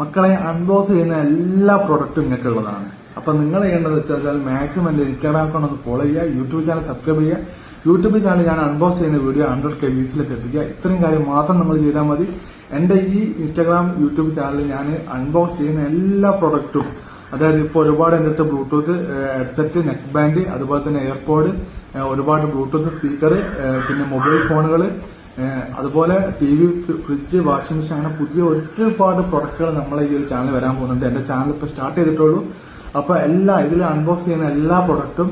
മക്കളെ അൺബോക്സ് ചെയ്യുന്ന എല്ലാ പ്രൊഡക്റ്റും നിങ്ങൾക്ക് ഉള്ളതാണ്. അപ്പൊ നിങ്ങൾ ചെയ്യേണ്ടത് വെച്ചാൽ മാക്സിമം എന്റെ ഇൻസ്റ്റാഗ്രാം അക്കൗണ്ട് ഒന്ന് ഫോളോ ചെയ്യുക, യൂട്യൂബ് ചാനൽ സബ്സ്ക്രൈബ് ചെയ്യുക. യൂട്യൂബ് ചാനൽ ഞാൻ അൺബോക്സ് ചെയ്യുന്ന വീഡിയോ 100K വ്യൂസിലേക്ക് എത്തിക്കുക. ഇത്രയും കാര്യം മാത്രം നമ്മൾ ചെയ്താൽ മതി. എന്റെ ഈ ഇൻസ്റ്റാഗ്രാം യൂട്യൂബ് ചാനലിൽ ഞാൻ അൺബോക്സ് ചെയ്യുന്ന എല്ലാ പ്രൊഡക്റ്റും, അതായത് ഇപ്പോൾ ഒരുപാട് എന്റെ അടുത്ത് ബ്ലൂടൂത്ത് ഹെഡ്സെറ്റ്, നെക്ക് ബാൻഡ്, അതുപോലെ തന്നെ എയർപോഡ്, ഒരുപാട് ബ്ലൂടൂത്ത് സ്പീക്കർ, പിന്നെ മൊബൈൽ ഫോണുകൾ, അതുപോലെ TV, ഫ്രിഡ്ജ്, വാഷിംഗ് മെഷീൻ, അങ്ങനെ പുതിയ ഒരുപാട് പ്രൊഡക്റ്റുകൾ നമ്മളെ ഈ ഒരു ചാനൽ വരാൻ പോകുന്നുണ്ട്. എന്റെ ചാനൽ ഇപ്പൊ സ്റ്റാർട്ട് ചെയ്തിട്ടുള്ളൂ. അപ്പൊ ഇതിൽ അൺബോക്സ് ചെയ്യുന്ന എല്ലാ പ്രൊഡക്റ്റും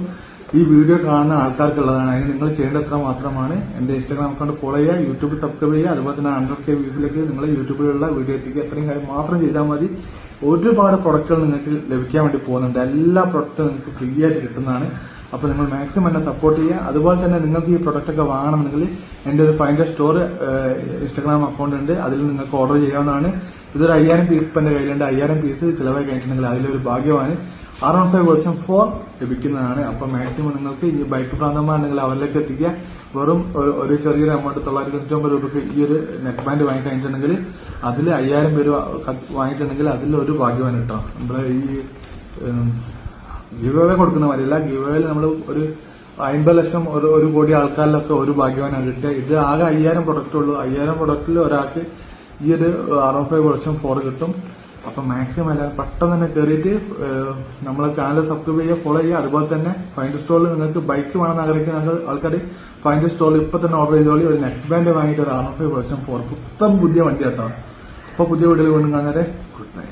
ഈ വീഡിയോ കാണുന്ന ആൾക്കാർക്കുള്ളതാണ്. അതിന് നിങ്ങൾ ചെയ്യേണ്ടത്ര മാത്രമാണ് എന്റെ ഇൻസ്റ്റാഗ്രാം അക്കൗണ്ട് ഫോളോ ചെയ്യുക, യൂട്യൂബ് സബ്സ്ക്രൈബ് ചെയ്യുക, അതുപോലെ തന്നെ 100K വ്യൂസിലേക്ക് നിങ്ങൾ യൂട്യൂബിലുള്ള വീഡിയോ എത്തിക്കുക. അത്രയും കാര്യം മാത്രം ചെയ്താൽ മതി. ഒരുപാട് പ്രൊഡക്റ്റുകൾ നിങ്ങൾക്ക് ലഭിക്കാൻ വേണ്ടി പോകുന്നുണ്ട്. എല്ലാ പ്രൊഡക്റ്റും നിങ്ങൾക്ക് ഫ്രീ ആയിട്ട് കിട്ടുന്നതാണ്. അപ്പൊ നിങ്ങൾ മാക്സിമം എന്നെ സപ്പോർട്ട് ചെയ്യുക. അതുപോലെ തന്നെ നിങ്ങൾക്ക് ഈ പ്രൊഡക്റ്റ് ഒക്കെ വാങ്ങണമെന്നുണ്ടെങ്കിൽ എന്റെ ഒരു ഫൈൻഡർ സ്റ്റോർ ഇൻസ്റ്റാഗ്രാം അക്കൗണ്ട് ഉണ്ട്, അതിൽ നിങ്ങൾക്ക് ഓർഡർ ചെയ്യാവുന്നതാണ്. ഇതൊരു 5000 പീസ് ഇപ്പൊ എന്റെ കയ്യിലുണ്ട്. 5000 പീസ് ചിലവായി കഴിഞ്ഞിട്ടുണ്ടെങ്കിൽ അതിലൊരു ഭാഗ്യമാണ് R15 വേർഷൻ 4 ലഭിക്കുന്നതാണ്. അപ്പൊ മാക്സിമം നിങ്ങൾക്ക് ഈ ബൈക്ക് പ്രാന്തന്മാരുണ്ടെങ്കിൽ അവരിലേക്ക് എത്തിക്കുക. വെറും ഒരു ചെറിയൊരു എമൗണ്ട് 999 രൂപയ്ക്ക് ഈ ഒരു നെക്ക് ബാൻഡ് വാങ്ങി കഴിഞ്ഞിട്ടുണ്ടെങ്കിൽ അതിൽ 5000 പേര് വാങ്ങിയിട്ടുണ്ടെങ്കിൽ അതിലൊരു ഭാഗ്യമാണ് കേട്ടോ. നമ്മളെ ഈ ഗിവ് അവേ കൊടുക്കുന്ന മാതിരിയല്ല, ഗിവ് അവേയിൽ നമ്മൾ ഒരു 50 ലക്ഷം ഒരു കോടി ആൾക്കാരിലൊക്കെ ഒരു ഭാഗ്യവാനാണ് കിട്ടുക. ഇത് ആകെ 5000 പ്രൊഡക്റ്റ് ഉള്ളൂ. 5000 പ്രൊഡക്റ്റിൽ ഒരാൾക്ക് ഈ ഒരു R15 വേർഷൻ 4 കിട്ടും. അപ്പൊ മാക്സിമം എല്ലാവരും പെട്ടെന്ന് തന്നെ കയറിയിട്ട് നമ്മളെ ചാനൽ സബ്സ്ക്രൈബ് ചെയ്യുക, ഫോളോ ചെയ്യുക. അതുപോലെ തന്നെ ഫൈൻഡർ സ്റ്റോറിൽ നിങ്ങൾക്ക് ബൈക്ക് വേണമെന്ന് ആഗ്രഹിക്കുന്ന ആൾക്കാർ ഫൈൻഡർ സ്റ്റോറിൽ ഇപ്പൊ തന്നെ ഓർഡർ ചെയ്തോളി. ഒരു നെക്ക് ബാൻഡ് വാങ്ങിയിട്ട് ഒരു R15 വേർഷൻ 4 പുത്തൻ പുതിയ വണ്ടി കേട്ടോ. അപ്പൊ പുതിയ വീഡിയോയിൽ വീണ്ടും കാണാതെ ഗുഡ് ബൈ.